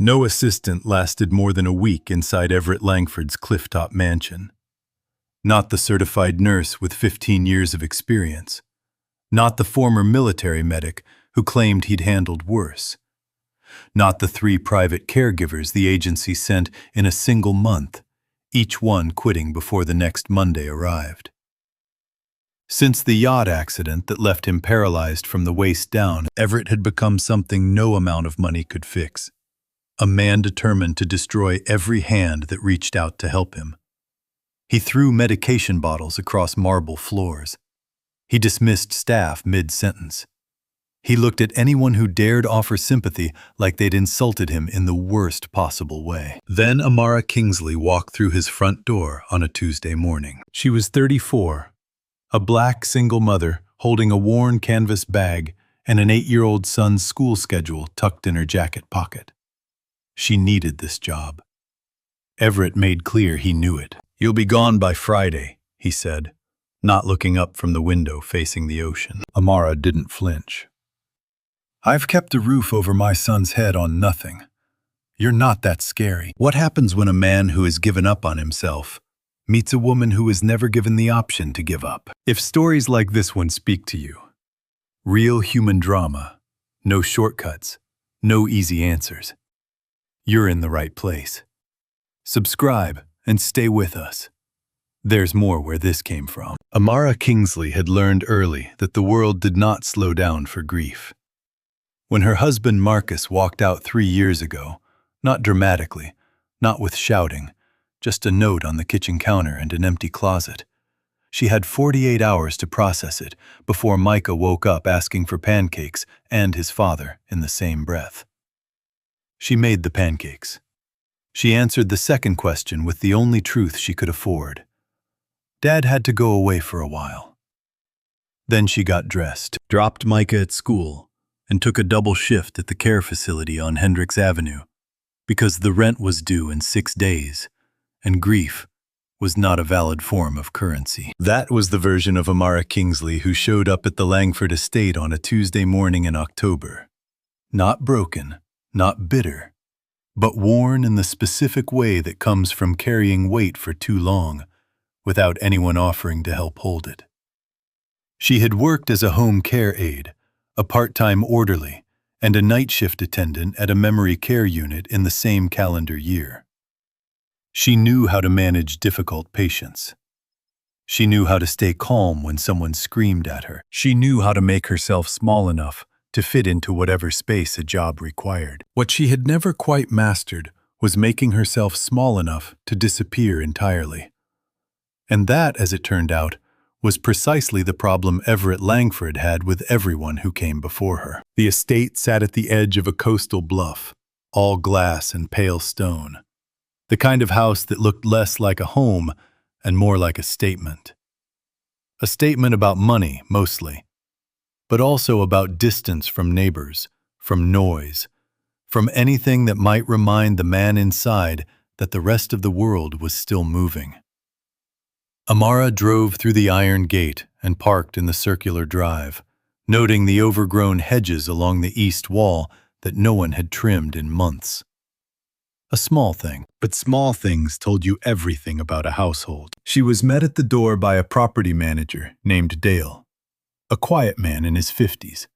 No assistant lasted more than a week inside Everett Langford's clifftop mansion. Not the certified nurse with 15 years of experience. Not the former military medic who claimed he'd handled worse. Not the 3 private caregivers the agency sent in a single month, each one quitting before the next Monday arrived. Since the yacht accident that left him paralyzed from the waist down, Everett had become something no amount of money could fix. A man determined to destroy every hand that reached out to help him. He threw medication bottles across marble floors. He dismissed staff mid-sentence. He looked at anyone who dared offer sympathy like they'd insulted him in the worst possible way. Then Amara Kingsley walked through his front door on a Tuesday morning. She was 34, a black single mother holding a worn canvas bag and an 8-year-old son's school schedule tucked in her jacket pocket. She needed this job. Everett made clear he knew it. "You'll be gone by Friday," he said, not looking up from the window facing the ocean. Amara didn't flinch. "I've kept a roof over my son's head on nothing. You're not that scary." What happens when a man who has given up on himself meets a woman who is never given the option to give up? If stories like this one speak to you, real human drama, no shortcuts, no easy answers, you're in the right place. Subscribe and stay with us. There's more where this came from. Amara Kingsley had learned early that the world did not slow down for grief. When her husband Marcus walked out 3 years ago, not dramatically, not with shouting, just a note on the kitchen counter and an empty closet, she had 48 hours to process it before Micah woke up asking for pancakes and his father in the same breath. She made the pancakes. She answered the second question with the only truth she could afford. Dad had to go away for a while. Then she got dressed, dropped Micah at school, and took a double shift at the care facility on Hendricks Avenue, because the rent was due in 6 days, and grief was not a valid form of currency. That was the version of Amara Kingsley who showed up at the Langford estate on a Tuesday morning in October. Not broken, not bitter, but worn in the specific way that comes from carrying weight for too long without anyone offering to help hold it. She had worked as a home care aide, a part-time orderly, and a night shift attendant at a memory care unit in the same calendar year. She knew how to manage difficult patients. She knew how to stay calm when someone screamed at her. She knew how to make herself small enough to fit into whatever space a job required. What she had never quite mastered was making herself small enough to disappear entirely. And that, as it turned out, was precisely the problem Everett Langford had with everyone who came before her. The estate sat at the edge of a coastal bluff, all glass and pale stone. The kind of house that looked less like a home and more like a statement. A statement about money, mostly, but also about distance from neighbors, from noise, from anything that might remind the man inside that the rest of the world was still moving. Amara drove through the iron gate and parked in the circular drive, noting the overgrown hedges along the east wall that no one had trimmed in months. A small thing, but small things told you everything about a household. She was met at the door by a property manager named Dale, a quiet man in his 50s,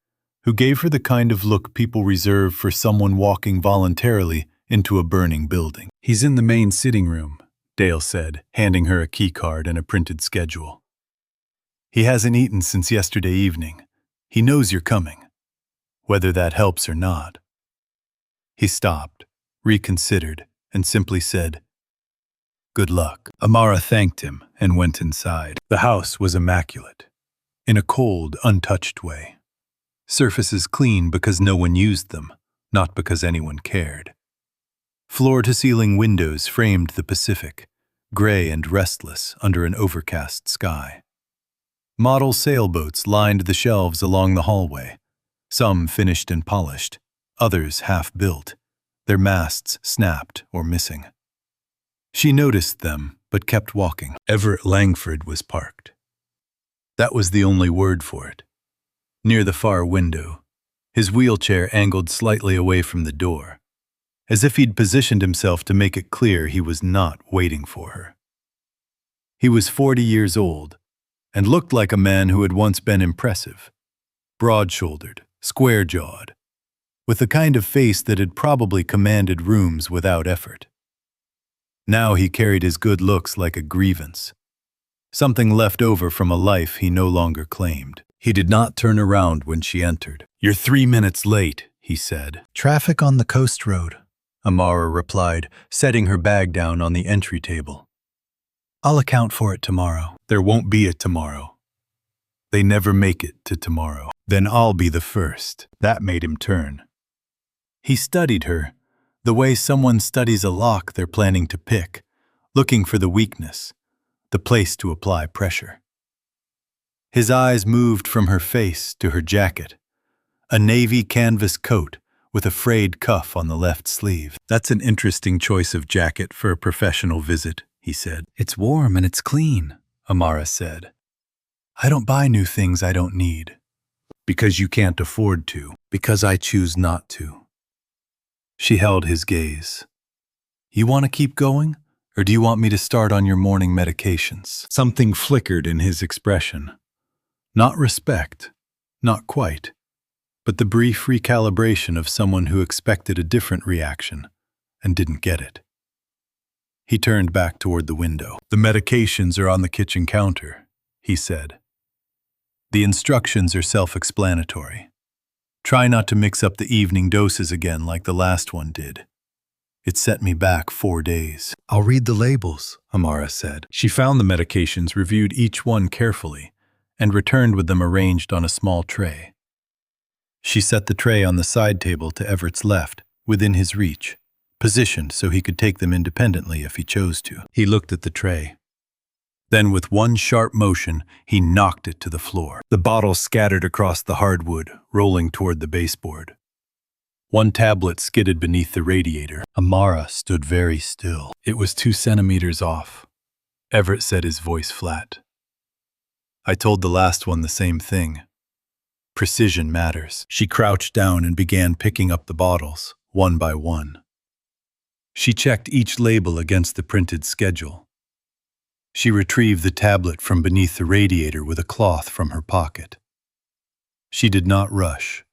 who gave her the kind of look people reserve for someone walking voluntarily into a burning building. "He's in the main sitting room," Dale said, handing her a key card and a printed schedule. "He hasn't eaten since yesterday evening. He knows you're coming, whether that helps or not." He stopped, reconsidered, and simply said, "Good luck." Amara thanked him and went inside. The house was immaculate, in a cold, untouched way. Surfaces clean because no one used them, not because anyone cared. Floor-to-ceiling windows framed the Pacific, gray and restless under an overcast sky. Model sailboats lined the shelves along the hallway, some finished and polished, others half-built, their masts snapped or missing. She noticed them, but kept walking. Everett Langford was parked. That was the only word for it. Near the far window, his wheelchair angled slightly away from the door. as if he'd positioned himself to make it clear he was not waiting for her. He was 40 years old and looked like a man who had once been impressive, broad-shouldered, square-jawed, with the kind of face that had probably commanded rooms without effort. Now he carried his good looks like a grievance, something left over from a life he no longer claimed. He did not turn around when she entered. "You're 3 minutes late," he said. "Traffic on the coast road," Amara replied, setting her bag down on the entry table. "I'll account for it tomorrow." "There won't be a tomorrow. They never make it to tomorrow." "Then I'll be the first." That made him turn. He studied her, the way someone studies a lock they're planning to pick, looking for the weakness, the place to apply pressure. His eyes moved from her face to her jacket, a navy canvas coat with a frayed cuff on the left sleeve. "That's an interesting choice of jacket for a professional visit," he said. "It's warm and it's clean," Amara said. "I don't buy new things I don't need." "Because you can't afford to." "Because I choose not to." She held his gaze. "You want to keep going, or do you want me to start on your morning medications?" Something flickered in his expression. Not respect, not quite, but the brief recalibration of someone who expected a different reaction and didn't get it. He turned back toward the window. "The medications are on the kitchen counter," he said. "The instructions are self-explanatory. Try not to mix up the evening doses again like the last one did. It set me back 4 days." "I'll read the labels," Amara said. She found the medications, reviewed each one carefully, and returned with them arranged on a small tray. She set the tray on the side table to Everett's left, within his reach, positioned so he could take them independently if he chose to. He looked at the tray. Then with one sharp motion, he knocked it to the floor. The bottles scattered across the hardwood, rolling toward the baseboard. One tablet skidded beneath the radiator. Amara stood very still. "It was 2 centimeters off," Everett said, his voice flat. "I told the last one the same thing. Precision matters." She crouched down and began picking up the bottles, one by one. She checked each label against the printed schedule. She retrieved the tablet from beneath the radiator with a cloth from her pocket. She did not rush.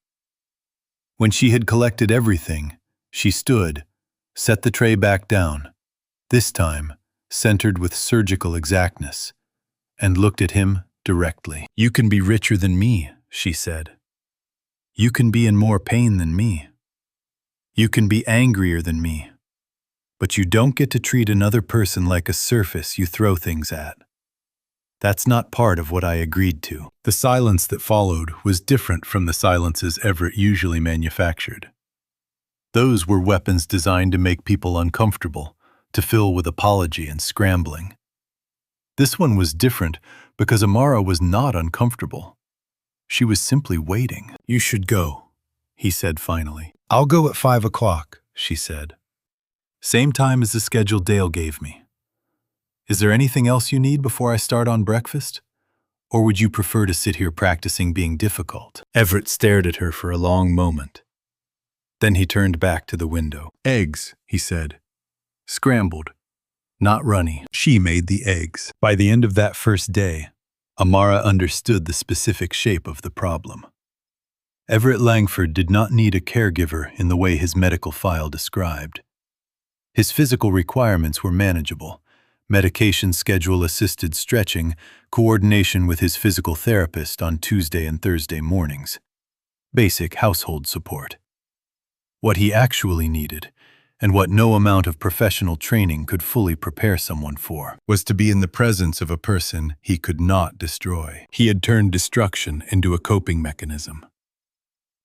When she had collected everything, she stood, set the tray back down, this time centered with surgical exactness, and looked at him directly. "You can be richer than me," she said. "You can be in more pain than me. You can be angrier than me. But you don't get to treat another person like a surface you throw things at. That's not part of what I agreed to." The silence that followed was different from the silences Everett usually manufactured. Those were weapons designed to make people uncomfortable, to fill with apology and scrambling. This one was different because Amara was not uncomfortable. She was simply waiting. "You should go," he said finally. "I'll go at 5 o'clock, she said. "Same time as the schedule Dale gave me. Is there anything else you need before I start on breakfast? Or would you prefer to sit here practicing being difficult?" Everett stared at her for a long moment. Then he turned back to the window. "Eggs," he said. "Scrambled, not runny." She made the eggs. By the end of that first day, Amara understood the specific shape of the problem. Everett Langford did not need a caregiver in the way his medical file described. His physical requirements were manageable: medication schedule-assisted stretching, coordination with his physical therapist on Tuesday and Thursday mornings, basic household support. What he actually needed, and what no amount of professional training could fully prepare someone for, was to be in the presence of a person he could not destroy. He had turned destruction into a coping mechanism.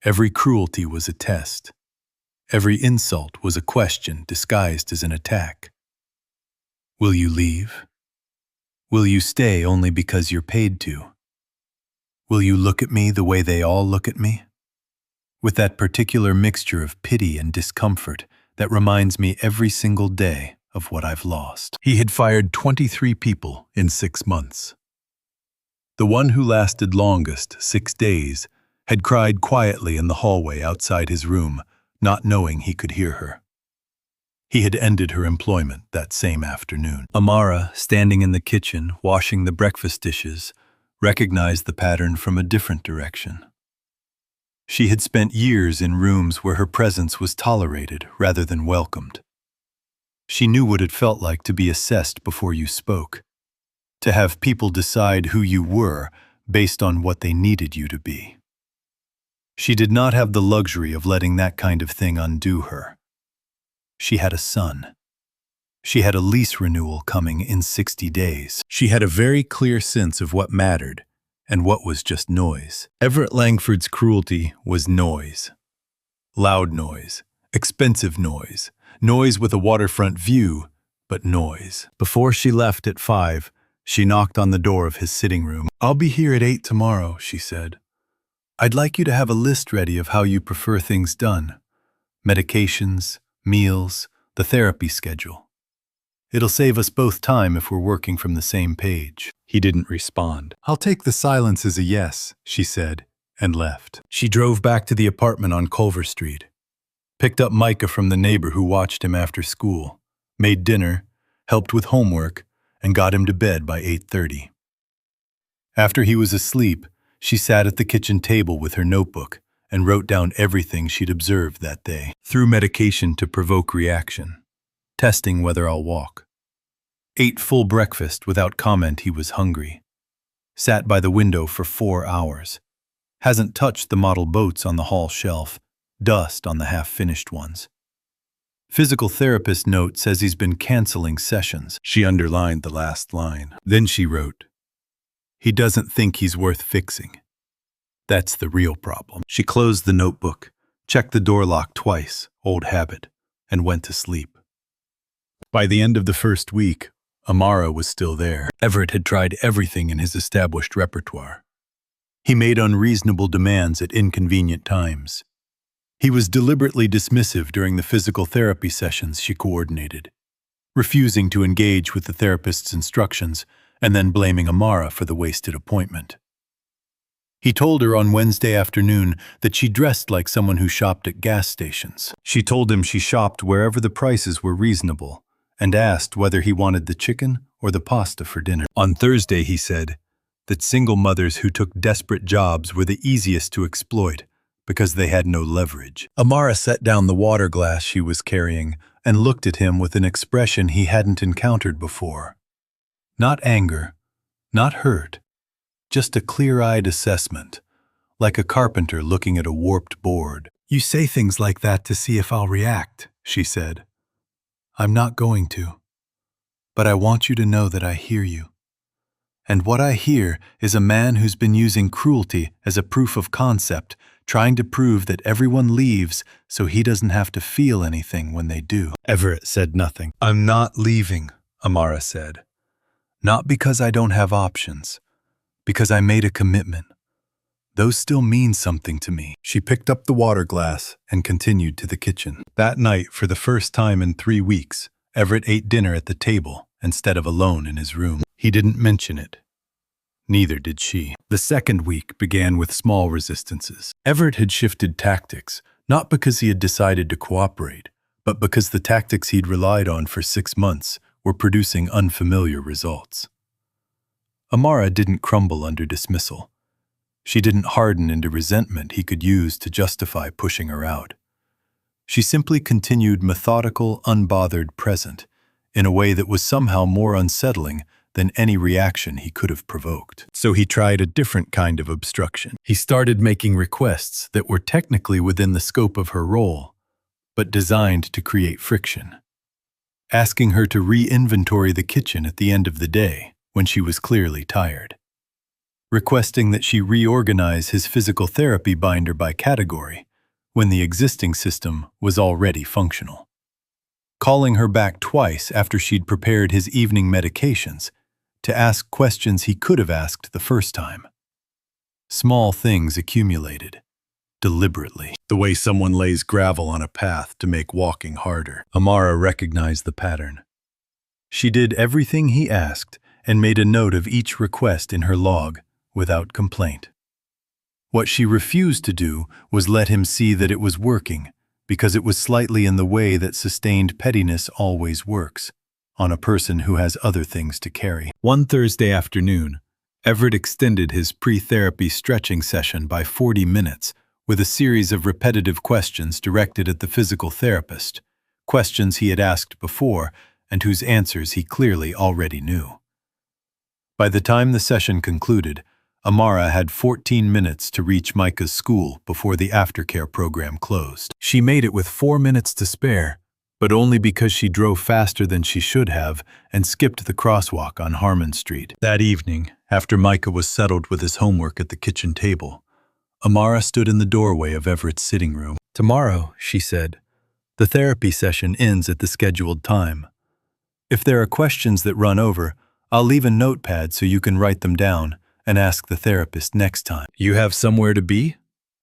Every cruelty was a test. Every insult was a question disguised as an attack. Will you leave? Will you stay only because you're paid to? Will you look at me the way they all look at me? With that particular mixture of pity and discomfort that reminds me every single day of what I've lost. He had fired 23 people in 6 months. The one who lasted longest, 6 days, had cried quietly in the hallway outside his room, not knowing he could hear her. He had ended her employment that same afternoon. Amara, standing in the kitchen, washing the breakfast dishes, recognized the pattern from a different direction. She had spent years in rooms where her presence was tolerated rather than welcomed. She knew what it felt like to be assessed before you spoke, to have people decide who you were based on what they needed you to be. She did not have the luxury of letting that kind of thing undo her. She had a son. She had a lease renewal coming in 60 days. She had a very clear sense of what mattered and what was just noise. Everett Langford's cruelty was noise. Loud noise, expensive noise, noise with a waterfront view, but noise. Before she left at 5, she knocked on the door of his sitting room. "I'll be here at 8 tomorrow," she said. "I'd like you to have a list ready of how you prefer things done. Medications, meals, the therapy schedule. It'll save us both time if we're working from the same page." He didn't respond. "I'll take the silence as a yes," she said, and left. She drove back to the apartment on Culver Street, picked up Micah from the neighbor who watched him after school, made dinner, helped with homework, and got him to bed by 8:30. After he was asleep, she sat at the kitchen table with her notebook and wrote down everything she'd observed that day. Threw medication to provoke reaction, testing whether I'll walk. Ate full breakfast without comment he was hungry. Sat by the window for 4 hours. Hasn't touched the model boats on the hall shelf, dust on the half-finished ones. Physical therapist note says he's been canceling sessions. She underlined the last line. Then she wrote, "He doesn't think he's worth fixing. That's the real problem." She closed the notebook, checked the door lock twice, old habit, and went to sleep. By the end of the first week, Amara was still there. Everett had tried everything in his established repertoire. He made unreasonable demands at inconvenient times. He was deliberately dismissive during the physical therapy sessions she coordinated, refusing to engage with the therapist's instructions and then blaming Amara for the wasted appointment. He told her on Wednesday afternoon that she dressed like someone who shopped at gas stations. She told him she shopped wherever the prices were reasonable and asked whether he wanted the chicken or the pasta for dinner. On Thursday, he said that single mothers who took desperate jobs were the easiest to exploit because they had no leverage. Amara set down the water glass she was carrying and looked at him with an expression he hadn't encountered before. Not anger, not hurt, just a clear-eyed assessment, like a carpenter looking at a warped board. "You say things like that to see if I'll react," she said. "I'm not going to. But I want you to know that I hear you. And what I hear is a man who's been using cruelty as a proof of concept, trying to prove that everyone leaves so he doesn't have to feel anything when they do." Everett said nothing. "I'm not leaving," Amara said. "Not because I don't have options, because I made a commitment. Those still mean something to me." She picked up the water glass and continued to the kitchen. That night, for the first time in 3 weeks, Everett ate dinner at the table instead of alone in his room. He didn't mention it. Neither did she. The second week began with small resistances. Everett had shifted tactics, not because he had decided to cooperate, but because the tactics he'd relied on for 6 months were producing unfamiliar results. Amara didn't crumble under dismissal. She didn't harden into resentment he could use to justify pushing her out. She simply continued methodical, unbothered present in a way that was somehow more unsettling than any reaction he could have provoked. So he tried a different kind of obstruction. He started making requests that were technically within the scope of her role, but designed to create friction. Asking her to re-inventory the kitchen at the end of the day when she was clearly tired. Requesting that she reorganize his physical therapy binder by category when the existing system was already functional. Calling her back twice after she'd prepared his evening medications to ask questions he could have asked the first time. Small things accumulated, deliberately. The way someone lays gravel on a path to make walking harder. Amara recognized the pattern. She did everything he asked and made a note of each request in her log without complaint. What she refused to do was let him see that it was working because it was slightly in the way that sustained pettiness always works, on a person who has other things to carry. One Thursday afternoon, Everett extended his pre-therapy stretching session by 40 minutes with a series of repetitive questions directed at the physical therapist, questions he had asked before and whose answers he clearly already knew. By the time the session concluded, Amara had 14 minutes to reach Micah's school before the aftercare program closed. She made it with 4 minutes to spare, but only because she drove faster than she should have and skipped the crosswalk on Harmon Street. That evening, after Micah was settled with his homework at the kitchen table, Amara stood in the doorway of Everett's sitting room. "Tomorrow," she said, "the therapy session ends at the scheduled time. If there are questions that run over, I'll leave a notepad so you can write them down and ask the therapist next time." "You have somewhere to be?"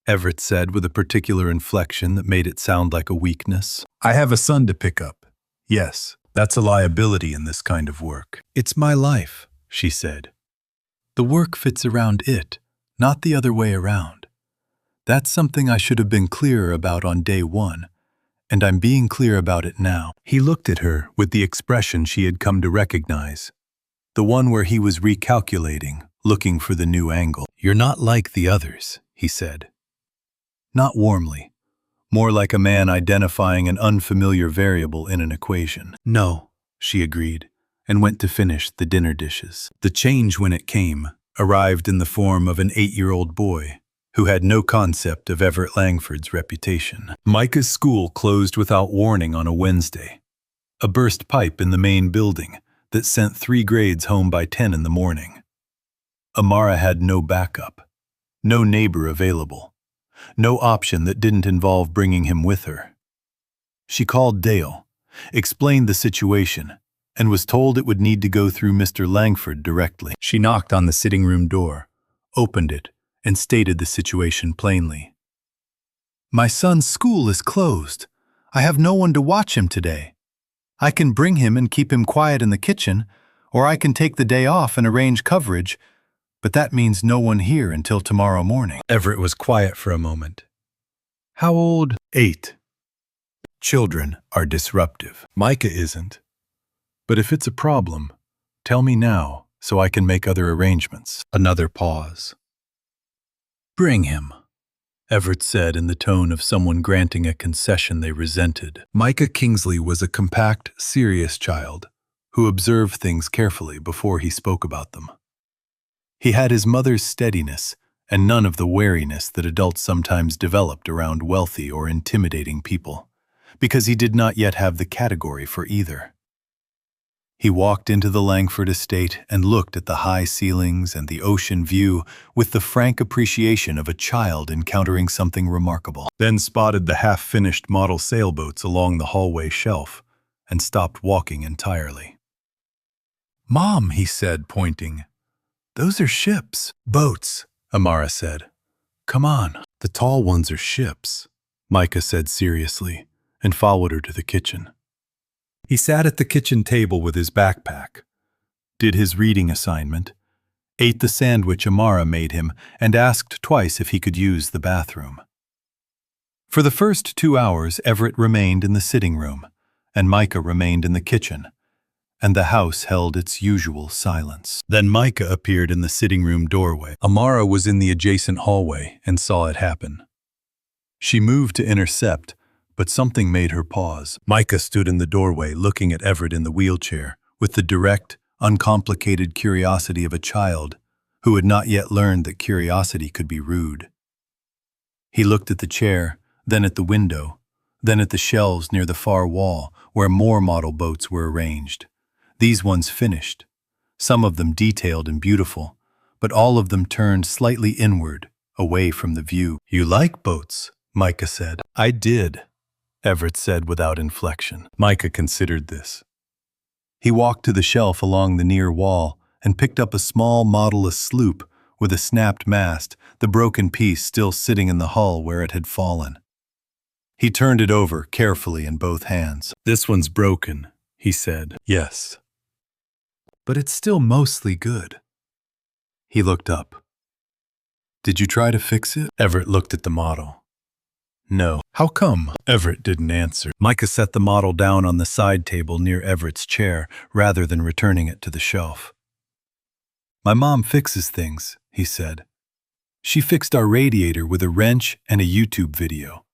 Everett said with a particular inflection that made it sound like a weakness. "I have a son to pick up. Yes, that's a liability in this kind of work." "It's my life," she said. "The work fits around it, not the other way around. That's something I should have been clearer about on day one, and I'm being clear about it now." He looked at her with the expression she had come to recognize, the one where he was recalculating, looking for the new angle. "You're not like the others," he said. Not warmly, more like a man identifying an unfamiliar variable in an equation. "No," she agreed, and went to finish the dinner dishes. The change, when it came, arrived in the form of an 8-year-old boy who had no concept of Everett Langford's reputation. Micah's school closed without warning on a Wednesday. A burst pipe in the main building that sent 3 grades home by 10 in the morning. Amara had no backup, no neighbor available, no option that didn't involve bringing him with her. She called Dale, explained the situation, and was told it would need to go through Mr. Langford directly. She knocked on the sitting room door, opened it, and stated the situation plainly. "My son's school is closed. I have no one to watch him today. I can bring him and keep him quiet in the kitchen, or I can take the day off and arrange coverage, but that means no one here until tomorrow morning." Everett was quiet for a moment. "How old?" 8. "Children are disruptive. Micah isn't. But if it's a problem, tell me now so I can make other arrangements." Another pause. "Bring him," Everett said in the tone of someone granting a concession they resented. Micah Kingsley was a compact, serious child who observed things carefully before he spoke about them. He had his mother's steadiness and none of the wariness that adults sometimes developed around wealthy or intimidating people, because he did not yet have the category for either. He walked into the Langford estate and looked at the high ceilings and the ocean view with the frank appreciation of a child encountering something remarkable, then spotted the half-finished model sailboats along the hallway shelf and stopped walking entirely. "Mom," he said, pointing. "Those are ships." "Boats," Amara said. "Come on." "The tall ones are ships," Micah said seriously, and followed her to the kitchen. He sat at the kitchen table with his backpack, did his reading assignment, ate the sandwich Amara made him, and asked twice if he could use the bathroom. For the first 2 hours, Everett remained in the sitting room, and Micah remained in the kitchen, and the house held its usual silence. Then Micah appeared in the sitting room doorway. Amara was in the adjacent hallway and saw it happen. She moved to intercept, but something made her pause. Micah stood in the doorway looking at Everett in the wheelchair with the direct, uncomplicated curiosity of a child who had not yet learned that curiosity could be rude. He looked at the chair, then at the window, then at the shelves near the far wall where more model boats were arranged. These ones finished, some of them detailed and beautiful, but all of them turned slightly inward, away from the view. "You like boats," Micah said. "I did," Everett said without inflection. Micah considered this. He walked to the shelf along the near wall and picked up a small modelless sloop with a snapped mast, the broken piece still sitting in the hull where it had fallen. He turned it over carefully in both hands. "This one's broken," he said. "Yes. But it's still mostly good." He looked up. "Did you try to fix it?" Everett looked at the model. No. How come? Everett didn't answer. Micah set the model down on the side table near Everett's chair rather than returning it to the shelf. My mom fixes things, he said. She fixed our radiator with a wrench and a YouTube video.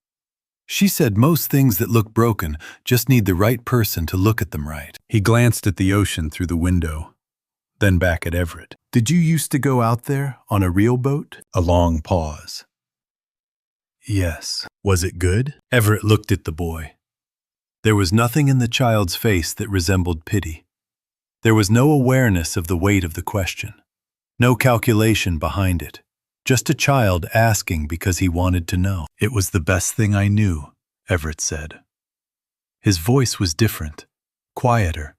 She said most things that look broken just need the right person to look at them right. He glanced at the ocean through the window, then back at Everett. Did you used to go out there on a real boat? A long pause. Yes. Was it good? Everett looked at the boy. There was nothing in the child's face that resembled pity. There was no awareness of the weight of the question. No calculation behind it. Just a child asking because he wanted to know. It was the best thing I knew, Everett said. His voice was different, quieter,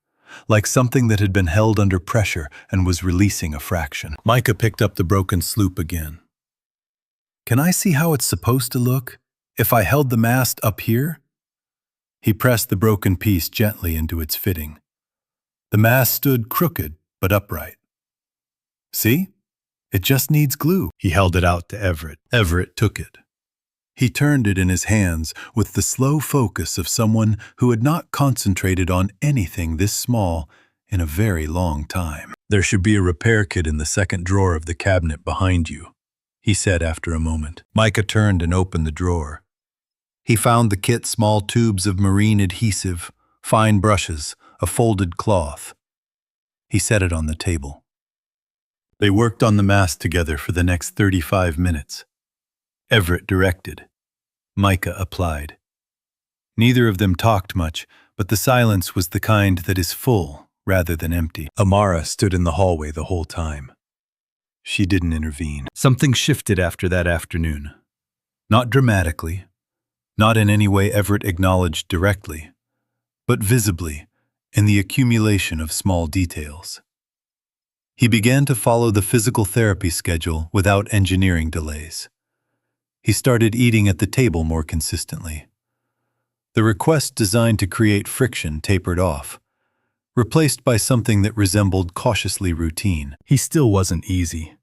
like something that had been held under pressure and was releasing a fraction. Micah picked up the broken sloop again. Can I see how it's supposed to look if I held the mast up here? He pressed the broken piece gently into its fitting. The mast stood crooked but upright. See? It just needs glue. He held it out to Everett. Everett took it. He turned it in his hands with the slow focus of someone who had not concentrated on anything this small in a very long time. There should be a repair kit in the second drawer of the cabinet behind you, he said after a moment. Micah turned and opened the drawer. He found the kit small tubes of marine adhesive, fine brushes, a folded cloth. He set it on the table. They worked on the mast together for the next 35 minutes. Everett directed. Micah applied. Neither of them talked much, but the silence was the kind that is full rather than empty. Amara stood in the hallway the whole time. She didn't intervene. Something shifted after that afternoon. Not dramatically, not in any way Everett acknowledged directly, but visibly in the accumulation of small details. He began to follow the physical therapy schedule without engineering delays. He started eating at the table more consistently. The request designed to create friction tapered off, replaced by something that resembled cautiously routine. He still wasn't easy.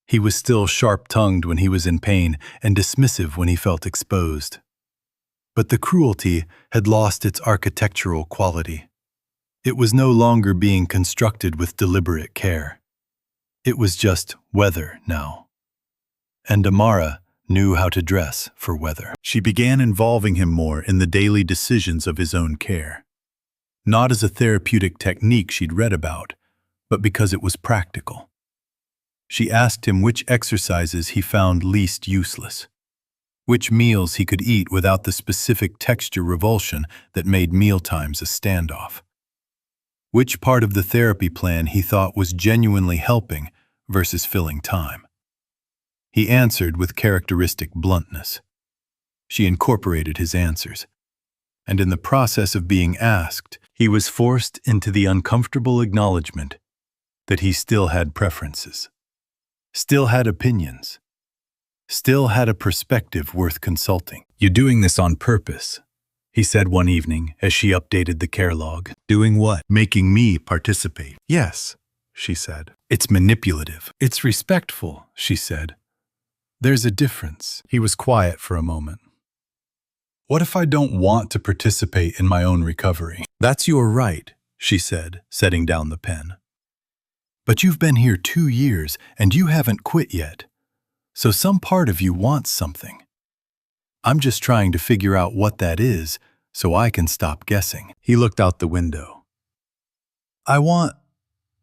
He was still sharp-tongued when he was in pain and dismissive when he felt exposed. But the cruelty had lost its architectural quality. It was no longer being constructed with deliberate care. It was just weather now. And Amara knew how to dress for weather. She began involving him more in the daily decisions of his own care. Not as a therapeutic technique she'd read about, but because it was practical. She asked him which exercises he found least useless, which meals he could eat without the specific texture revulsion that made mealtimes a standoff. Which part of the therapy plan he thought was genuinely helping versus filling time. He answered with characteristic bluntness. She incorporated his answers, and in the process of being asked, he was forced into the uncomfortable acknowledgement that he still had preferences, still had opinions, still had a perspective worth consulting. "You're doing this on purpose," he said one evening as she updated the care log. "Doing what?" "Making me participate." "Yes," she said. "It's manipulative." "It's respectful," she said. "There's a difference." He was quiet for a moment. "What if I don't want to participate in my own recovery?" "That's your right," she said, setting down the pen. "But you've been here 2 years and you haven't quit yet. So some part of you wants something. I'm just trying to figure out what that is so I can stop guessing." He looked out the window.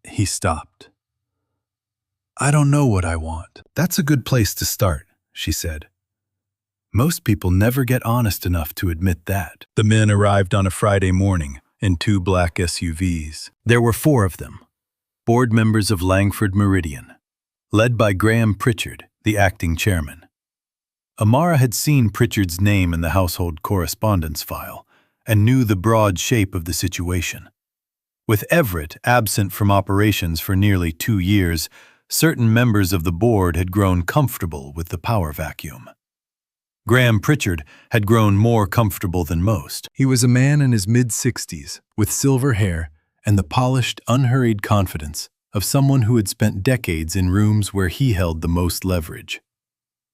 He stopped. "I don't know what I want." "That's a good place to start," she said. "Most people never get honest enough to admit that." The men arrived on a Friday morning in 2 black SUVs. There were 4 of them, board members of Langford Meridian, led by Graham Pritchard, the acting chairman. Amara had seen Pritchard's name in the household correspondence file and knew the broad shape of the situation. With Everett absent from operations for nearly 2 years, certain members of the board had grown comfortable with the power vacuum. Graham Pritchard had grown more comfortable than most. He was a man in his mid-60s, with silver hair and the polished, unhurried confidence of someone who had spent decades in rooms where he held the most leverage.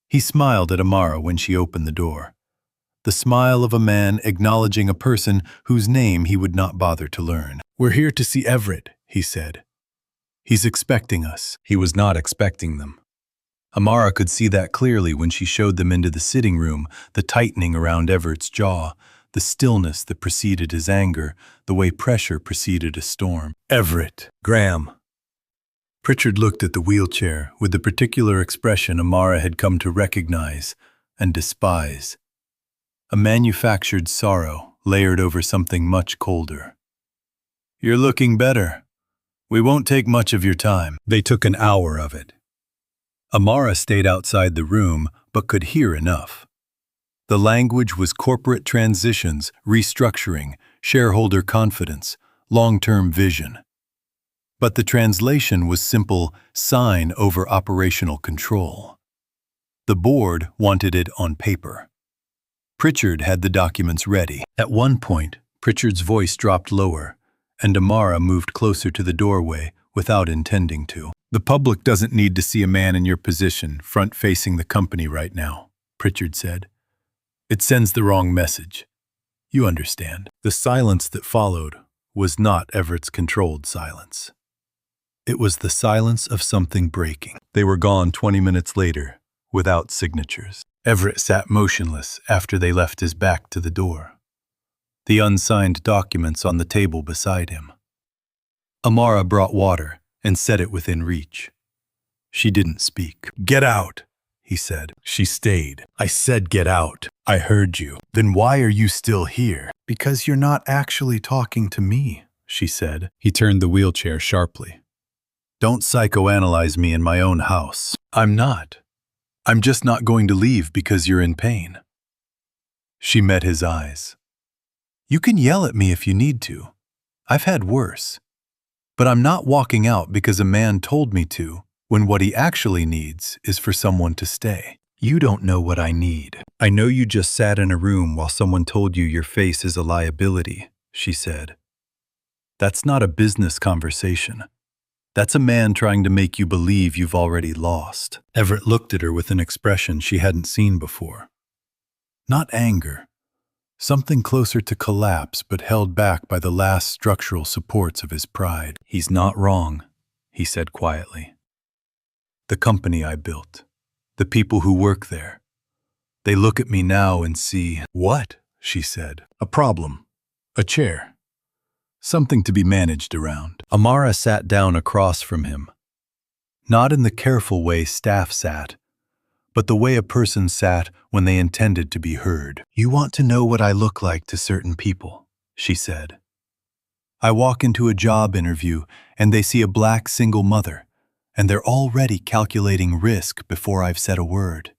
He smiled at Amara when she opened the door. the smile of a man acknowledging a person whose name he would not bother to learn. "We're here to see Everett," he said. "He's expecting us." He was not expecting them. Amara could see that clearly when she showed them into the sitting room, the tightening around Everett's jaw, the stillness that preceded his anger, the way pressure preceded a storm. "Everett." "Graham." Pritchard looked at the wheelchair with the particular expression Amara had come to recognize and despise. A manufactured sorrow layered over something much colder. "You're looking better. We won't take much of your time." They took an hour of it. Amara stayed outside the room but could hear enough. The language was corporate transitions, restructuring, shareholder confidence, long-term vision. But the translation was simple sign over operational control. The board wanted it on paper. Pritchard had the documents ready. At one point, Pritchard's voice dropped lower, and Amara moved closer to the doorway without intending to. "The public doesn't need to see a man in your position front-facing the company right now," Pritchard said. "It sends the wrong message. You understand." The silence that followed was not Everett's controlled silence. It was the silence of something breaking. They were gone 20 minutes later, without signatures. Everett sat motionless after they left his back to the door, the unsigned documents on the table beside him. Amara brought water and set it within reach. She didn't speak. "Get out," he said. She stayed. "I said get out." "I heard you." "Then why are you still here?" "Because you're not actually talking to me," she said. He turned the wheelchair sharply. "Don't psychoanalyze me in my own house." "I'm not. I'm just not going to leave because you're in pain." She met his eyes. "You can yell at me if you need to. I've had worse. But I'm not walking out because a man told me to, when what he actually needs is for someone to stay." "You don't know what I need." "I know you just sat in a room while someone told you your face is a liability," she said. "That's not a business conversation. That's a man trying to make you believe you've already lost." Everett looked at her with an expression she hadn't seen before. Not anger. Something closer to collapse but held back by the last structural supports of his pride. "He's not wrong," he said quietly. "The company I built, the people who work there, they look at me now and see—" "What?" she said. "A problem. A chair. Something to be managed around." Amara sat down across from him. Not in the careful way staff sat, but the way a person sat when they intended to be heard. "You want to know what I look like to certain people," she said. "I walk into a job interview and they see a black single mother, and they're already calculating risk before I've said a word.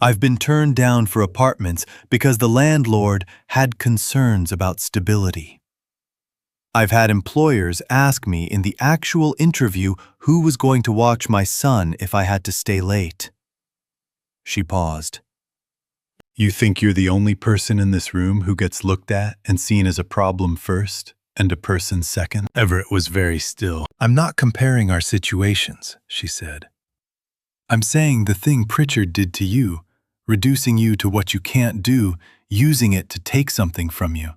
I've been turned down for apartments because the landlord had concerns about stability. I've had employers ask me in the actual interview who was going to watch my son if I had to stay late." She paused. "You think you're the only person in this room who gets looked at and seen as a problem first and a person second?" Everett was very still. "I'm not comparing our situations," she said. "I'm saying the thing Pritchard did to you, reducing you to what you can't do, using it to take something from you.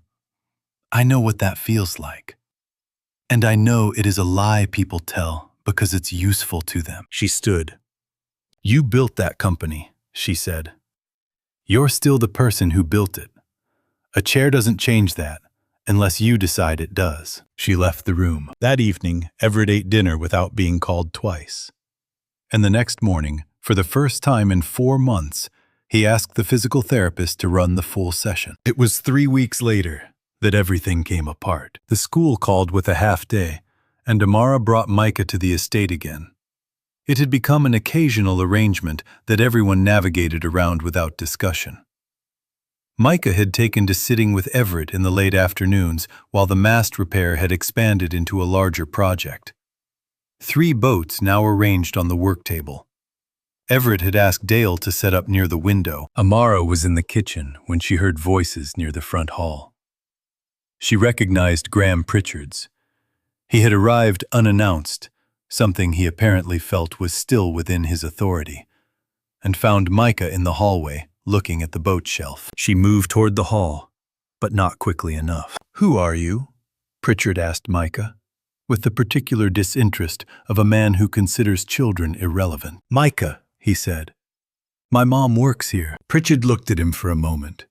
I know what that feels like. And I know it is a lie people tell because it's useful to them." She stood. "You built that company," she said. "You're still the person who built it. A chair doesn't change that, unless you decide it does." She left the room. That evening, Everett ate dinner without being called twice. And the next morning, for the first time in 4 months, he asked the physical therapist to run the full session. It was 3 weeks later that everything came apart. The school called with a half day, and Amara brought Micah to the estate again. It had become an occasional arrangement that everyone navigated around without discussion. Micah had taken to sitting with Everett in the late afternoons while the mast repair had expanded into a larger project. 3 boats now arranged on the work table. Everett had asked Dale to set up near the window. Amara was in the kitchen when she heard voices near the front hall. She recognized Graham Pritchard's. He had arrived unannounced, something he apparently felt was still within his authority, and found Micah in the hallway, looking at the boat shelf. She moved toward the hall, but not quickly enough. "Who are you?" Pritchard asked Micah, with the particular disinterest of a man who considers children irrelevant. "Micah," he said. "My mom works here." Pritchard looked at him for a moment.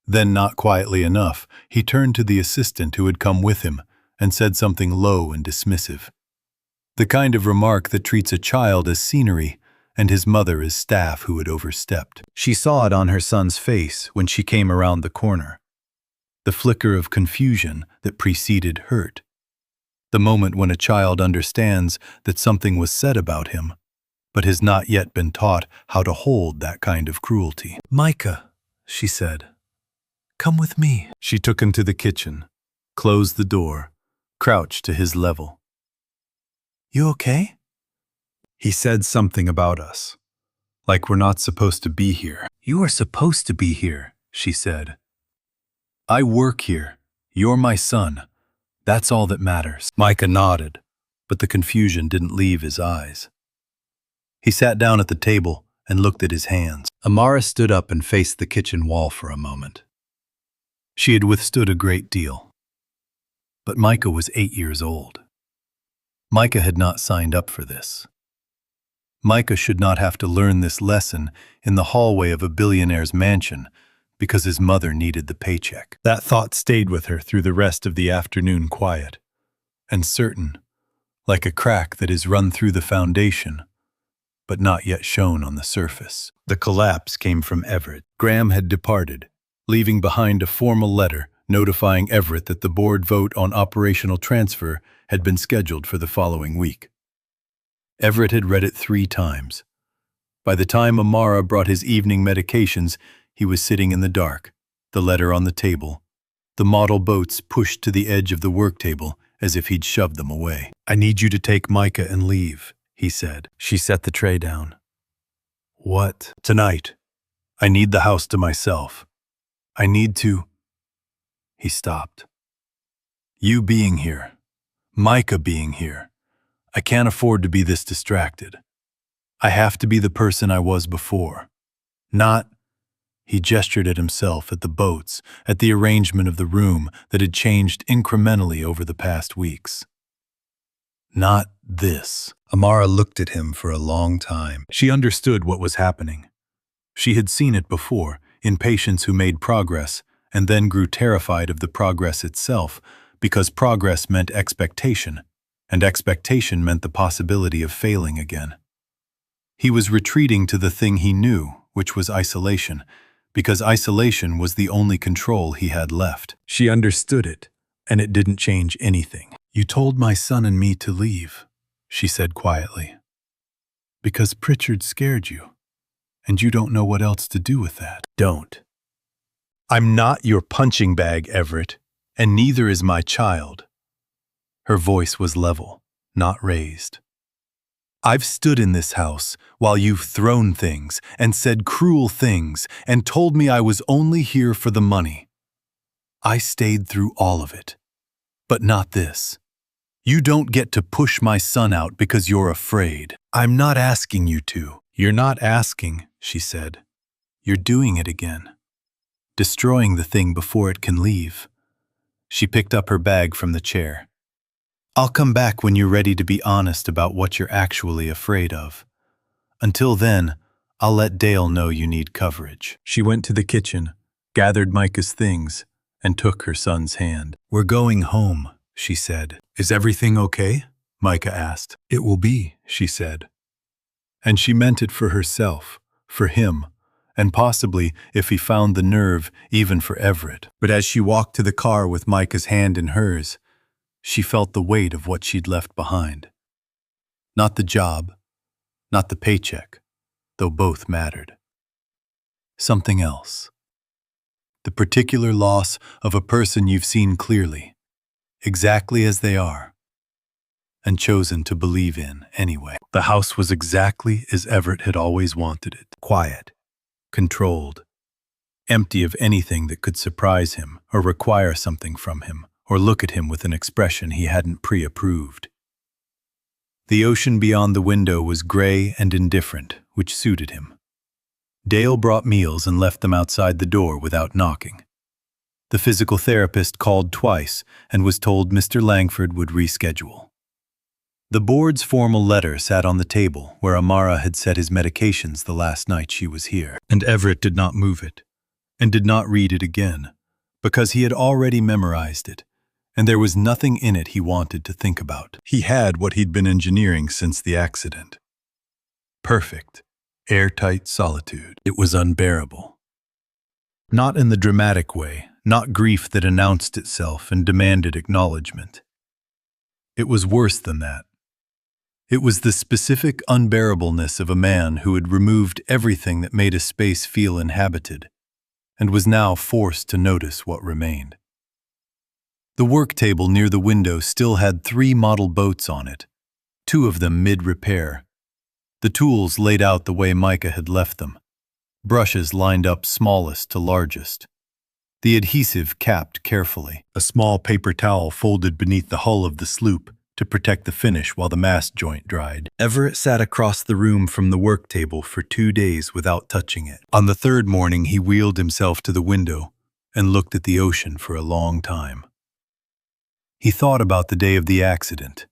Then, not quietly enough, he turned to the assistant who had come with him and said something low and dismissive. The kind of remark that treats a child as scenery and his mother as staff who had overstepped. She saw it on her son's face when she came around the corner. The flicker of confusion that preceded hurt. The moment when a child understands that something was said about him, but has not yet been taught how to hold that kind of cruelty. "Micah," she said, "come with me." She took him to the kitchen, closed the door, crouched to his level. "You okay?" "He said something about us, like we're not supposed to be here." "You are supposed to be here," she said. "I work here. You're my son. That's all that matters." Micah nodded, but the confusion didn't leave his eyes. He sat down at the table and looked at his hands. Amara stood up and faced the kitchen wall for a moment. She had withstood a great deal. But Micah was 8 years old. Micah had not signed up for this. Micah should not have to learn this lesson in the hallway of a billionaire's mansion because his mother needed the paycheck. That thought stayed with her through the rest of the afternoon quiet, and certain, like a crack that is run through the foundation, but not yet shown on the surface. The collapse came from Everett. Graham had departed, leaving behind a formal letter notifying Everett that the board vote on operational transfer had been scheduled for the following week. Everett had read it 3 times. By the time Amara brought his evening medications, he was sitting in the dark, the letter on the table, the model boats pushed to the edge of the work table as if he'd shoved them away. "I need you to take Micah and leave," he said. She set the tray down. "What?" "Tonight. I need the house to myself. I need to—" He stopped. "You being here. Micah being here. I can't afford to be this distracted. I have to be the person I was before. Not—" He gestured at himself, at the boats, at the arrangement of the room that had changed incrementally over the past weeks. "Not this." Amara looked at him for a long time. She understood what was happening. She had seen it before, in patients who made progress and then grew terrified of the progress itself, because progress meant expectation, and expectation meant the possibility of failing again. He was retreating to the thing he knew, which was isolation, because isolation was the only control he had left. She understood it, and it didn't change anything. "You told my son and me to leave," she said quietly, "because Pritchard scared you, and you don't know what else to do with that." "Don't. I'm not your punching bag, Everett, and neither is my child." Her voice was level, not raised. "I've stood in this house while you've thrown things and said cruel things and told me I was only here for the money. I stayed through all of it. But not this. You don't get to push my son out because you're afraid." "I'm not asking you to." "You're not asking," she said. "You're doing it again. Destroying the thing before it can leave." She picked up her bag from the chair. "I'll come back when you're ready to be honest about what you're actually afraid of. Until then, I'll let Dale know you need coverage." She went to the kitchen, gathered Micah's things, and took her son's hand. "We're going home," she said. "Is everything okay?" Micah asked. "It will be," she said. And she meant it for herself, for him, and possibly, if he found the nerve, even for Everett. But as she walked to the car with Micah's hand in hers, she felt the weight of what she'd left behind. Not the job, not the paycheck, though both mattered. Something else. The particular loss of a person you've seen clearly, exactly as they are, and chosen to believe in anyway. The house was exactly as Everett had always wanted it. Quiet, controlled, empty of anything that could surprise him or require something from him, or look at him with an expression he hadn't pre-approved. The ocean beyond the window was gray and indifferent, which suited him. Dale brought meals and left them outside the door without knocking. The physical therapist called twice and was told Mr. Langford would reschedule. The board's formal letter sat on the table where Amara had set his medications the last night she was here, and Everett did not move it, and did not read it again, because he had already memorized it, and there was nothing in it he wanted to think about. He had what he'd been engineering since the accident. Perfect, airtight solitude. It was unbearable. Not in the dramatic way, not grief that announced itself and demanded acknowledgement. It was worse than that. It was the specific unbearableness of a man who had removed everything that made a space feel inhabited, and was now forced to notice what remained. The work table near the window still had 3 model boats on it, 2 of them mid-repair. The tools laid out the way Micah had left them, brushes lined up smallest to largest. The adhesive capped carefully, a small paper towel folded beneath the hull of the sloop to protect the finish while the mast joint dried. Everett sat across the room from the work table for 2 days without touching it. On the 3rd morning, he wheeled himself to the window and looked at the ocean for a long time. He thought about the day of the accident,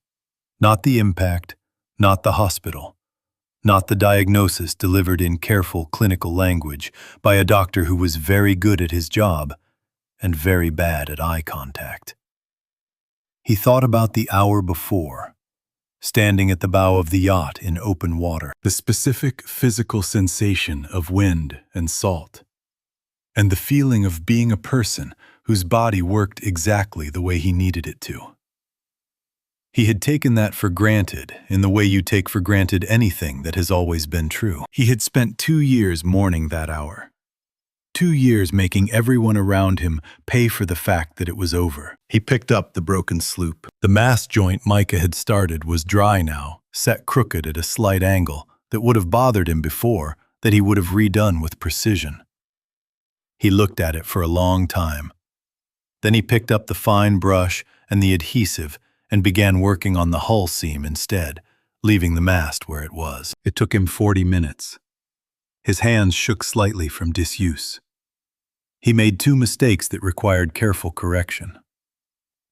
not the impact, not the hospital, not the diagnosis delivered in careful clinical language by a doctor who was very good at his job and very bad at eye contact. He thought about the hour before, standing at the bow of the yacht in open water, the specific physical sensation of wind and salt, and the feeling of being a person whose body worked exactly the way he needed it to. He had taken that for granted in the way you take for granted anything that has always been true. He had spent 2 years mourning that hour. 2 years making everyone around him pay for the fact that it was over. He picked up the broken sloop. The mast joint Micah had started was dry now, set crooked at a slight angle that would have bothered him before, that he would have redone with precision. He looked at it for a long time. Then he picked up the fine brush and the adhesive and began working on the hull seam instead, leaving the mast where it was. It took him 40 minutes. His hands shook slightly from disuse. He made 2 mistakes that required careful correction.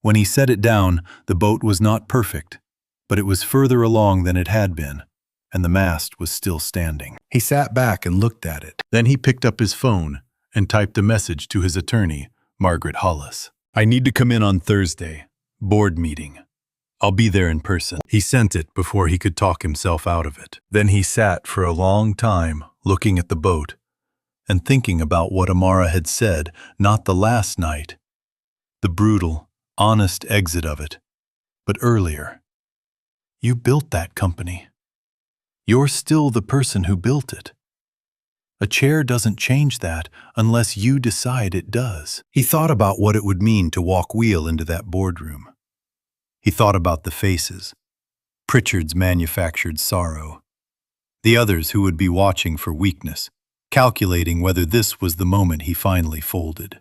When he set it down, the boat was not perfect, but it was further along than it had been, and the mast was still standing. He sat back and looked at it. Then he picked up his phone and typed a message to his attorney, Margaret Hollis. "I need to come in on Thursday. Board meeting. I'll be there in person." He sent it before he could talk himself out of it. Then he sat for a long time, looking at the boat, and thinking about what Amara had said, not the last night, the brutal, honest exit of it, but earlier. You built that company. You're still the person who built it. A chair doesn't change that unless you decide it does. He thought about what it would mean to walk wheel into that boardroom. He thought about the faces, Pritchard's manufactured sorrow, the others who would be watching for weakness, calculating whether this was the moment he finally folded.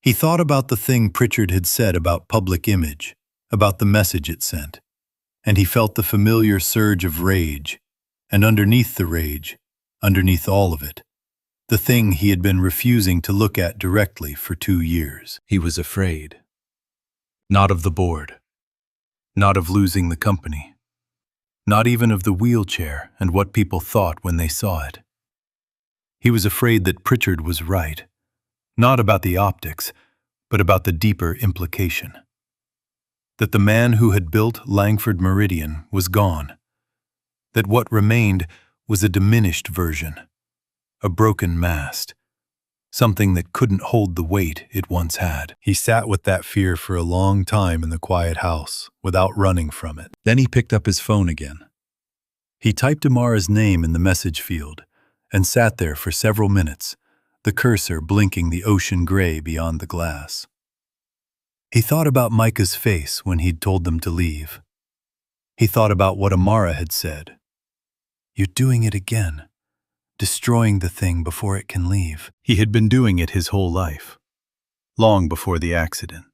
He thought about the thing Pritchard had said about public image, about the message it sent, and he felt the familiar surge of rage, and underneath the rage, underneath all of it, the thing he had been refusing to look at directly for 2 years. He was afraid. Not of the board. Not of losing the company. Not even of the wheelchair and what people thought when they saw it. He was afraid that Pritchard was right, not about the optics, but about the deeper implication. That the man who had built Langford Meridian was gone. That what remained was a diminished version, a broken mast, something that couldn't hold the weight it once had. He sat with that fear for a long time in the quiet house, without running from it. Then he picked up his phone again. He typed Amara's name in the message field and sat there for several minutes, the cursor blinking the ocean gray beyond the glass. He thought about Micah's face when he'd told them to leave. He thought about what Amara had said. "You're doing it again. Destroying the thing before it can leave." He had been doing it his whole life, long before the accident.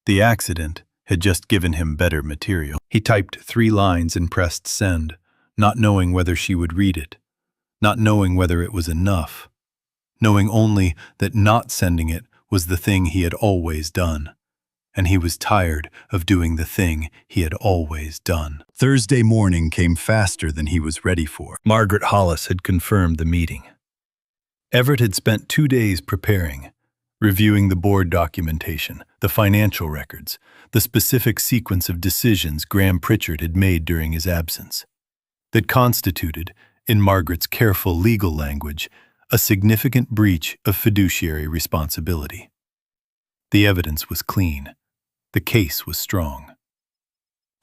The accident had just given him better material. He typed 3 lines and pressed send, not knowing whether she would read it, not knowing whether it was enough, knowing only that not sending it was the thing he had always done, and he was tired of doing the thing he had always done. Thursday morning came faster than he was ready for. Margaret Hollis had confirmed the meeting. Everett had spent 2 days preparing, reviewing the board documentation, the financial records, the specific sequence of decisions Graham Pritchard had made during his absence, that constituted, in Margaret's careful legal language, a significant breach of fiduciary responsibility. The evidence was clean. The case was strong.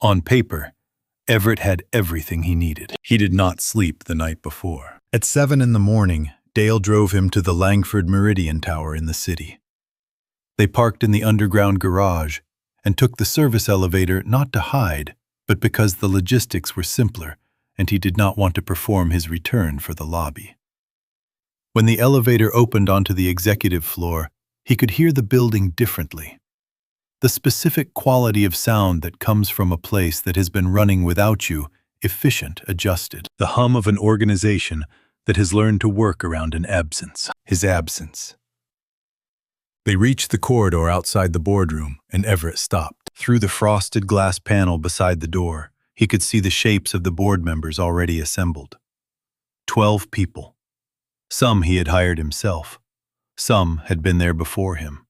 On paper, Everett had everything he needed. He did not sleep the night before. At 7 a.m, Dale drove him to the Langford Meridian Tower in the city. They parked in the underground garage and took the service elevator not to hide, but because the logistics were simpler and he did not want to perform his return for the lobby. When the elevator opened onto the executive floor, he could hear the building differently. The specific quality of sound that comes from a place that has been running without you, efficient, adjusted. The hum of an organization that has learned to work around an absence. His absence. They reached the corridor outside the boardroom, and Everett stopped. Through the frosted glass panel beside the door, he could see the shapes of the board members already assembled. 12 people. Some he had hired himself. Some had been there before him.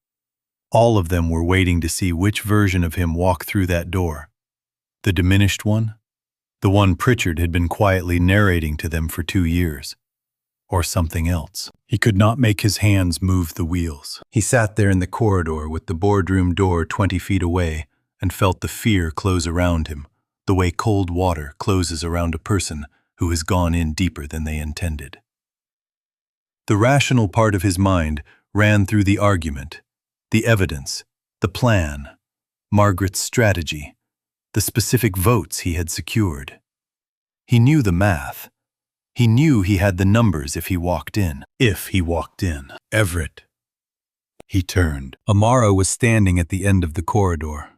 All of them were waiting to see which version of him walk through that door. The diminished one? The one Pritchard had been quietly narrating to them for 2 years. Or something else. He could not make his hands move the wheels. He sat there in the corridor with the boardroom door 20 feet away and felt the fear close around him, the way cold water closes around a person who has gone in deeper than they intended. The rational part of his mind ran through the argument, the evidence, the plan, Margaret's strategy, the specific votes he had secured. He knew the math. He knew he had the numbers if he walked in. If he walked in. Everett. He turned. Amara was standing at the end of the corridor.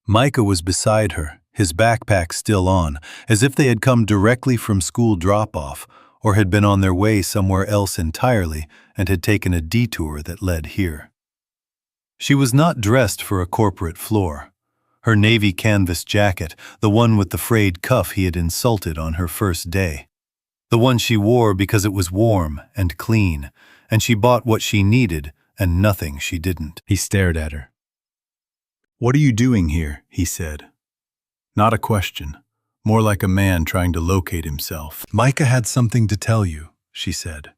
Micah was beside her, his backpack still on, as if they had come directly from school drop-off or had been on their way somewhere else entirely and had taken a detour that led here. She was not dressed for a corporate floor. Her navy canvas jacket, the one with the frayed cuff he had insulted on her first day. The one she wore because it was warm and clean, and she bought what she needed and nothing she didn't. He stared at her. "What are you doing here?" he said. Not a question, more like a man trying to locate himself. "Micah had something to tell you," she said.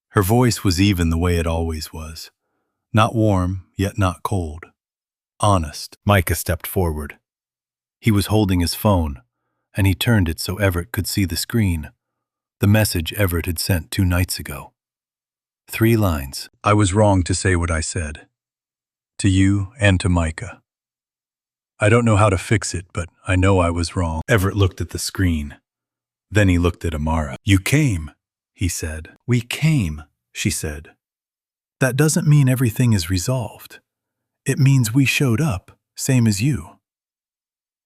Her voice was even the way it always was. Not warm, yet not cold. Honest. Micah stepped forward. He was holding his phone, and he turned it so Everett could see the screen. The message Everett had sent 2 nights ago. 3 lines. "I was wrong to say what I said. To you and to Micah. I don't know how to fix it, but I know I was wrong." Everett looked at the screen. Then he looked at Amara. "You came," he said. "We came," she said. "That doesn't mean everything is resolved. It means we showed up, same as you."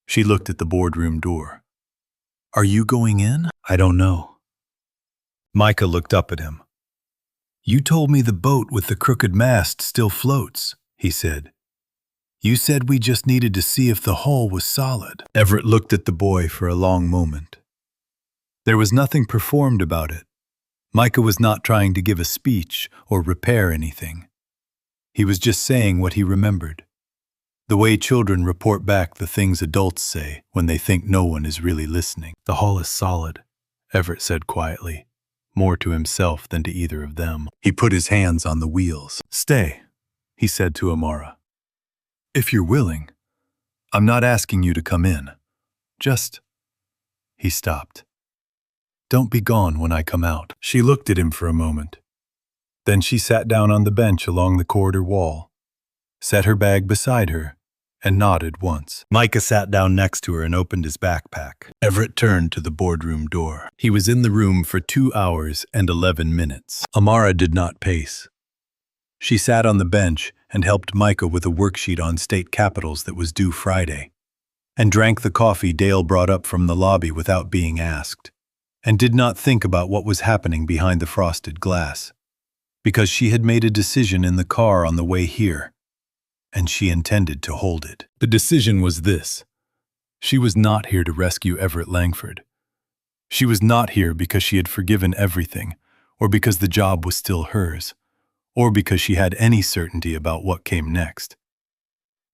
She looked at the boardroom door. "Are you going in?" "I don't know." Micah looked up at him. "You told me the boat with the crooked mast still floats," he said. "You said we just needed to see if the hull was solid." Everett looked at the boy for a long moment. There was nothing performed about it. Micah was not trying to give a speech or repair anything. He was just saying what he remembered. The way children report back the things adults say when they think no one is really listening. "The hull is solid," Everett said quietly, more to himself than to either of them. He put his hands on the wheels. "Stay," he said to Amara. "If you're willing. I'm not asking you to come in. Just—" He stopped. "Don't be gone when I come out." She looked at him for a moment. Then she sat down on the bench along the corridor wall, set her bag beside her, and nodded once. Micah sat down next to her and opened his backpack. Everett turned to the boardroom door. He was in the room for 2 hours and 11 minutes. Amara did not pace. She sat on the bench and helped Micah with a worksheet on state capitals that was due Friday, and drank the coffee Dale brought up from the lobby without being asked. and did not think about what was happening behind the frosted glass, because she had made a decision in the car on the way here, and she intended to hold it. The decision was this. She was not here to rescue Everett Langford. She was not here because she had forgiven everything, or because the job was still hers, or because she had any certainty about what came next.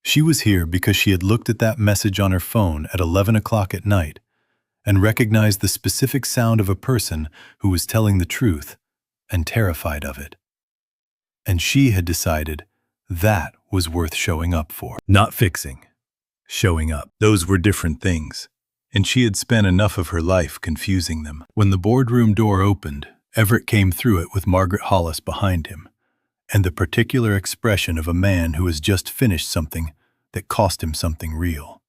She was here because she had looked at that message on her phone at 11 o'clock at night and recognized the specific sound of a person who was telling the truth and terrified of it. And she had decided that was worth showing up for. Not fixing. Showing up. Those were different things, and she had spent enough of her life confusing them. When the boardroom door opened, Everett came through it with Margaret Hollis behind him, and the particular expression of a man who has just finished something that cost him something real.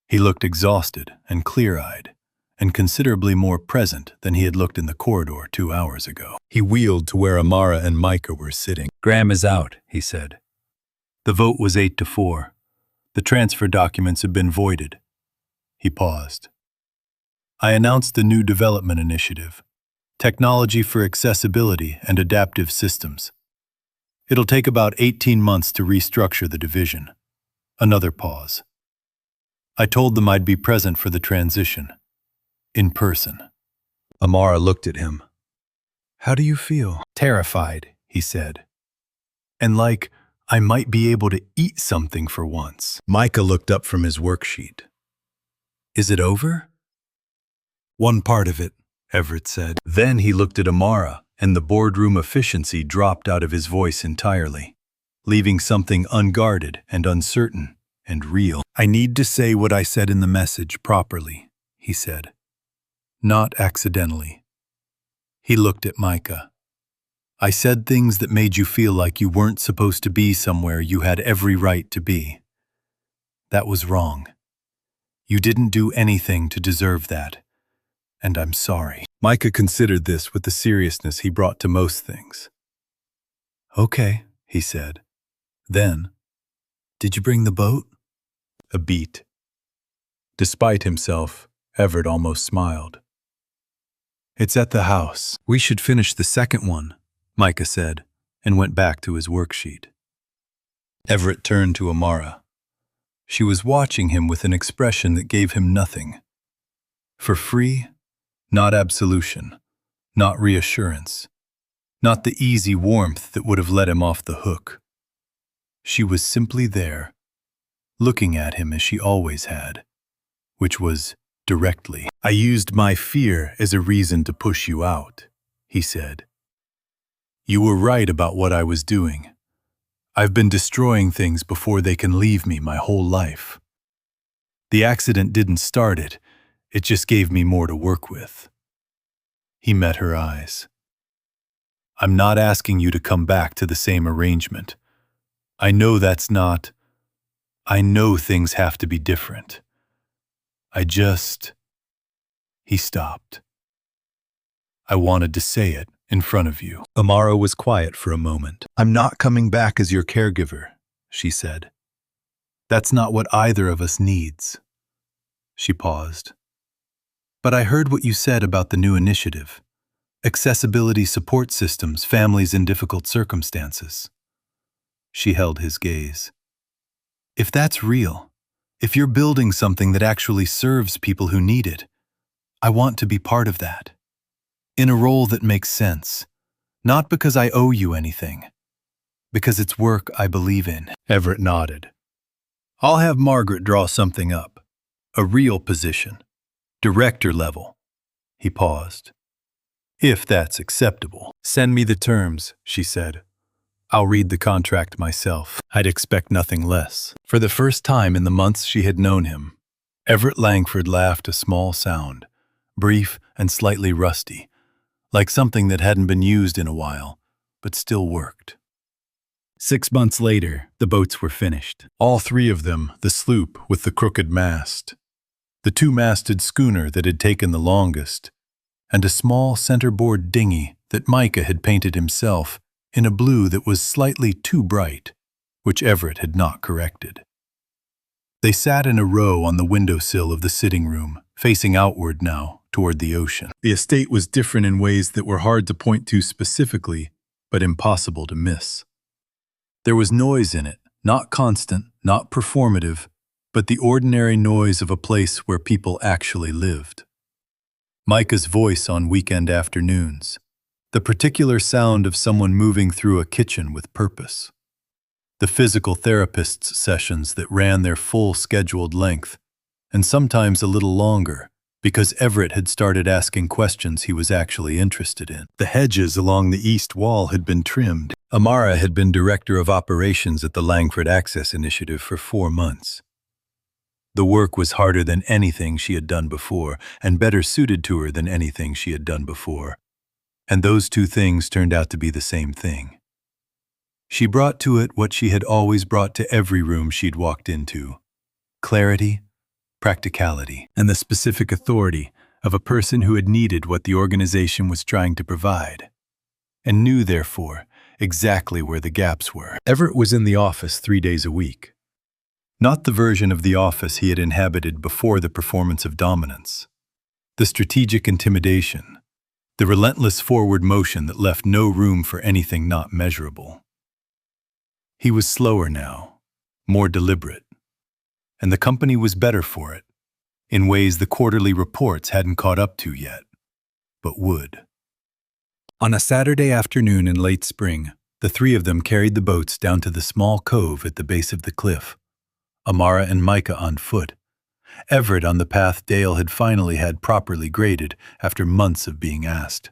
He looked exhausted and clear-eyed, and considerably more present than he had looked in the corridor 2 hours ago. He wheeled to where Amara and Micah were sitting. "Graham is out," he said. The vote was 8-4. The transfer documents had been voided. He paused. "I announced the new development initiative, Technology for Accessibility and Adaptive Systems. It'll take about 18 months to restructure the division." Another pause. "I told them I'd be present for the transition. In person." Amara looked at him. "How do you feel?" "Terrified," he said. "And like I might be able to eat something for once." Micah looked up from his worksheet. "Is it over?" "One part of it," Everett said. Then he looked at Amara, and the boardroom efficiency dropped out of his voice entirely, leaving something unguarded and uncertain and real. "I need to say what I said in the message properly," he said. "Not accidentally." He looked at Micah. "I said things that made you feel like you weren't supposed to be somewhere you had every right to be. That was wrong. You didn't do anything to deserve that, and I'm sorry." Micah considered this with the seriousness he brought to most things. "Okay," he said. Then, "Did you bring the boat?" A beat. Despite himself, Everett almost smiled. "It's at the house. We should finish the second one," Micah said, and went back to his worksheet. Everett turned to Amara. She was watching him with an expression that gave him nothing. For free, not absolution, not reassurance, not the easy warmth that would have let him off the hook. She was simply there, looking at him as she always had, which was directly. "I used my fear as a reason to push you out," he said. "You were right about what I was doing. I've been destroying things before they can leave me my whole life. The accident didn't start it, it just gave me more to work with." He met her eyes. "I'm not asking you to come back to the same arrangement. I know that's not. I know things have to be different. I just..." He stopped. "I wanted to say it in front of you." Amara was quiet for a moment. "I'm not coming back as your caregiver," she said. "That's not what either of us needs." She paused. "But I heard what you said about the new initiative. Accessibility support systems, families in difficult circumstances." She held his gaze. "If that's real, if you're building something that actually serves people who need it, I want to be part of that. In a role that makes sense. Not because I owe you anything. Because it's work I believe in." Everett nodded. "I'll have Margaret draw something up. A real position. Director level." He paused. "If that's acceptable." "Send me the terms," she said. "I'll read the contract myself." I'd expect nothing less. For the first time in the months she had known him, Everett Langford laughed a small sound, brief and slightly rusty, like something that hadn't been used in a while, but still worked. 6 months later, the boats were finished. All 3 of them, the sloop with the crooked mast, the 2-masted schooner that had taken the longest, and a small centerboard dinghy that Micah had painted himself in a blue that was slightly too bright, which Everett had not corrected. They sat in a row on the windowsill of the sitting room, facing outward now, toward the ocean. The estate was different in ways that were hard to point to specifically, but impossible to miss. There was noise in it, not constant, not performative, but the ordinary noise of a place where people actually lived. Micah's voice on weekend afternoons, the particular sound of someone moving through a kitchen with purpose. The physical therapist's sessions that ran their full scheduled length, and sometimes a little longer, because Everett had started asking questions he was actually interested in. The hedges along the east wall had been trimmed. Amara had been director of operations at the Langford Access Initiative for 4 months. The work was harder than anything she had done before, and better suited to her than anything she had done before. And those two things turned out to be the same thing. She brought to it what she had always brought to every room she'd walked into: clarity, practicality, and the specific authority of a person who had needed what the organization was trying to provide, and knew, therefore, exactly where the gaps were. Everett was in the office 3 days a week. Not the version of the office he had inhabited before the performance of dominance. The strategic intimidation, the relentless forward motion that left no room for anything not measurable. He was slower now, more deliberate. And the company was better for it, in ways the quarterly reports hadn't caught up to yet, but would. On a Saturday afternoon in late spring, the three of them carried the boats down to the small cove at the base of the cliff, Amara and Micah on foot, Everett on the path Dale had finally had properly graded after months of being asked.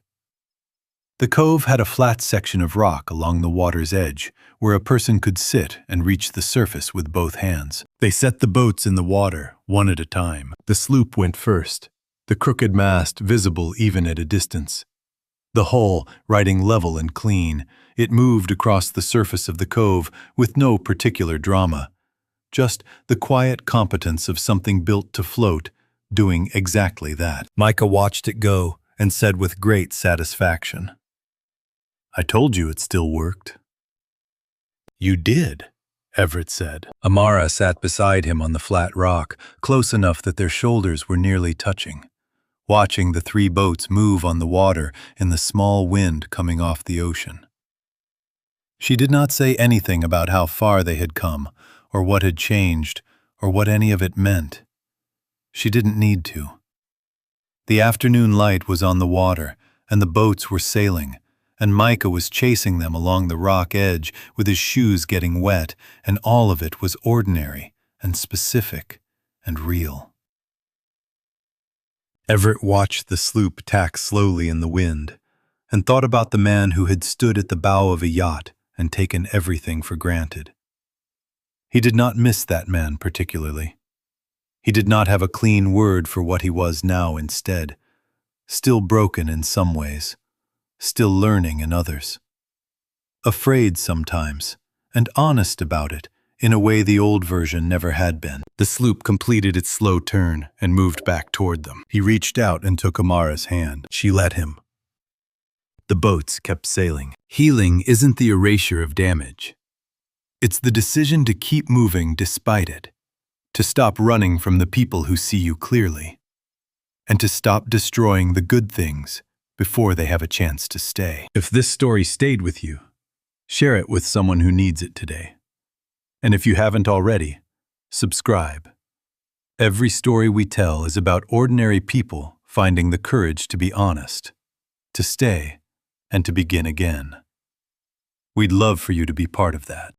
The cove had a flat section of rock along the water's edge where a person could sit and reach the surface with both hands. They set the boats in the water, one at a time. The sloop went first, the crooked mast visible even at a distance. The hull riding level and clean, it moved across the surface of the cove with no particular drama, just the quiet competence of something built to float, doing exactly that. Micah watched it go and said with great satisfaction, "I told you it still worked." "You did," Everett said. Amara sat beside him on the flat rock, close enough that their shoulders were nearly touching, watching the three boats move on the water in the small wind coming off the ocean. She did not say anything about how far they had come, or what had changed, or what any of it meant. She didn't need to. The afternoon light was on the water, and the boats were sailing, and Micah was chasing them along the rock edge with his shoes getting wet, and all of it was ordinary and specific and real. Everett watched the sloop tack slowly in the wind, and thought about the man who had stood at the bow of a yacht and taken everything for granted. He did not miss that man particularly. He did not have a clean word for what he was now instead, still broken in some ways, still learning in others. Afraid sometimes, and honest about it, in a way the old version never had been. The sloop completed its slow turn and moved back toward them. He reached out and took Amara's hand. She let him. The boats kept sailing. Healing isn't the erasure of damage. It's the decision to keep moving despite it, to stop running from the people who see you clearly, and to stop destroying the good things before they have a chance to stay. If this story stayed with you, share it with someone who needs it today. And if you haven't already, subscribe. Every story we tell is about ordinary people finding the courage to be honest, to stay, and to begin again. We'd love for you to be part of that.